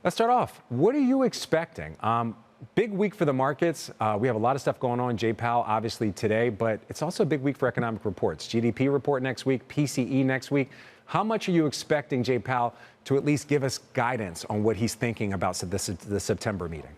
Let's start off. What are you expecting? Big week for the markets. We have a lot of stuff going on. J-Powell, obviously, today, but it's also a big week for economic reports. GDP report next week, PCE next week. How much are you expecting J-Powell to at least give us guidance on what he's thinking about the September meeting?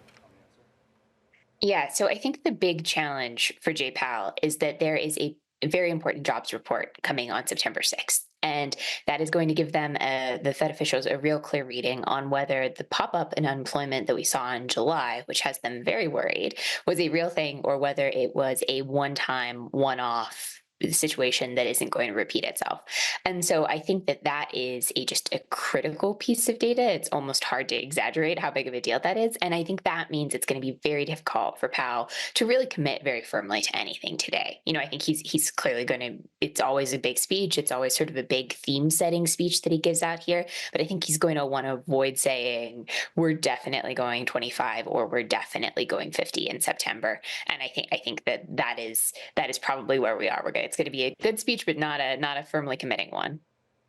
Yeah, so I think the big challenge for Jay Powell is that there is a very important jobs report coming on September 6th. And that is going to give them, the Fed officials, a real clear reading on whether the pop up in unemployment that we saw in July, which has them very worried, was a real thing or whether it was a one time, one off situation that isn't going to repeat itself. And so I think that that is just a critical piece of data. It's almost hard to exaggerate how big of a deal that is. And I think that means it's going to be very difficult for Powell to really commit very firmly to anything today. I think he's clearly going to, it's always a big speech. It's always sort of a big theme setting speech that he gives out here. But I think he's going to want to avoid saying, we're definitely going 25 or we're definitely going 50 in September. And I think that is probably where we are. It's going to be a good speech, but not a firmly committing one.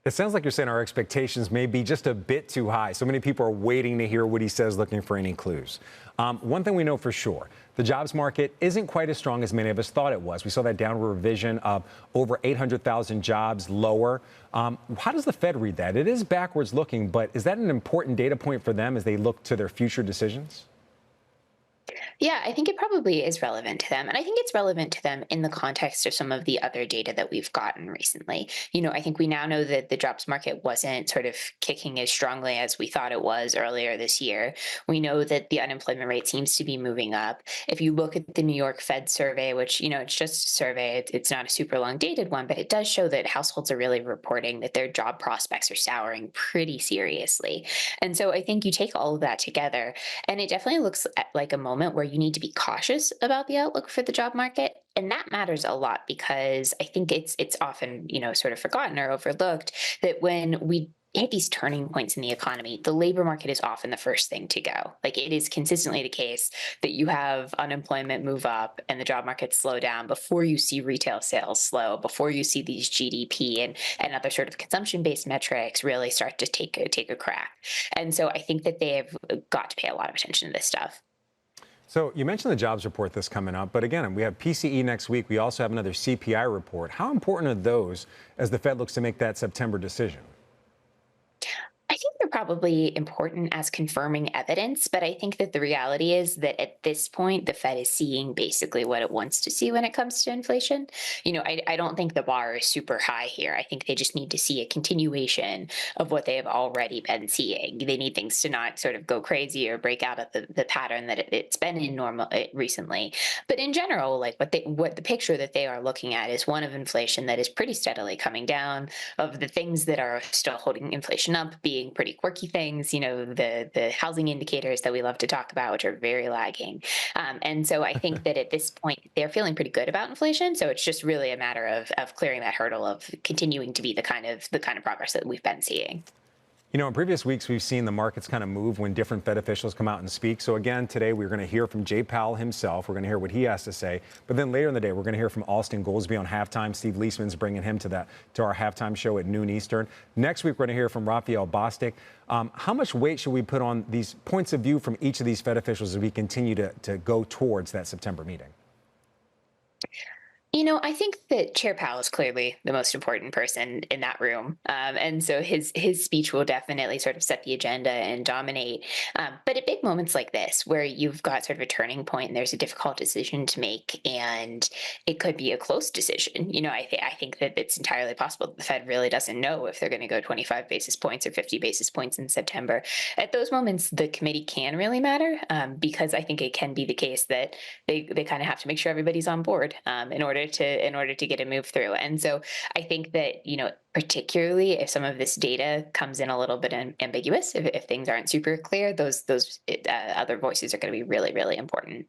It sounds like you're saying our expectations may be just a bit too high. So many people are waiting to hear what he says, looking for any clues. One thing we know for sure, the jobs market isn't quite as strong as many of us thought it was. We saw that downward revision of over 800,000 jobs lower. How does the Fed read that? It is backwards looking, but is that an important data point for them as they look to their future decisions? Yeah, I think it probably is relevant to them. And I think it's relevant to them in the context of some of the other data that we've gotten recently. I think we now know that the jobs market wasn't sort of kicking as strongly as we thought it was earlier this year. We know that the unemployment rate seems to be moving up. If you look at the New York Fed survey, which, it's just a survey, it's not a super long dated one, but it does show that households are really reporting that their job prospects are souring pretty seriously. And so I think you take all of that together, and it definitely looks like a moment where you need to be cautious about the outlook for the job market. And that matters a lot because I think it's often, sort of forgotten or overlooked that when we hit these turning points in the economy, the labor market is often the first thing to go. Like, it is consistently the case that you have unemployment move up and the job market slow down before you see retail sales slow, before you see these GDP and other sort of consumption-based metrics really start to take a crack. And so I think that they have got to pay a lot of attention to this stuff. So you mentioned the jobs report that's coming up, but again, we have PCE next week. We also have another CPI report. How important are those as the Fed looks to make that September decision? I think they're probably important as confirming evidence, but I think that the reality is that at this point, the Fed is seeing basically what it wants to see when it comes to inflation. I don't think the bar is super high here. I think they just need to see a continuation of what they have already been seeing. They need things to not sort of go crazy or break out of the pattern that it's been in normal recently. But in general, like what the picture that they are looking at is one of inflation that is pretty steadily coming down, of the things that are still holding inflation up being pretty quirky things, the housing indicators that we love to talk about, which are very lagging. And so I think that at this point, they're feeling pretty good about inflation. So it's just really a matter of clearing that hurdle of continuing to be the kind of progress that we've been seeing. In previous weeks, we've seen the markets kind of move when different Fed officials come out and speak. So again, today we're going to hear from Jay Powell himself. We're going to hear what he has to say. But then later in the day, we're going to hear from Austin Goolsbee on halftime. Steve Leisman's bringing him to our halftime show at noon Eastern. Next week, we're going to hear from Raphael Bostic. How much weight should we put on these points of view from each of these Fed officials as we continue to go towards that September meeting? I think that Chair Powell is clearly the most important person in that room. And so his speech will definitely sort of set the agenda and dominate. But at big moments like this, where you've got sort of a turning point and there's a difficult decision to make, and it could be a close decision, I think that it's entirely possible that the Fed really doesn't know if they're going to go 25 basis points or 50 basis points in September. At those moments, the committee can really matter, because I think it can be the case that they kind of have to make sure everybody's on board in order to get a move through. And so I think that, particularly if some of this data comes in a little bit ambiguous, if things aren't super clear, those other voices are going to be really, really important.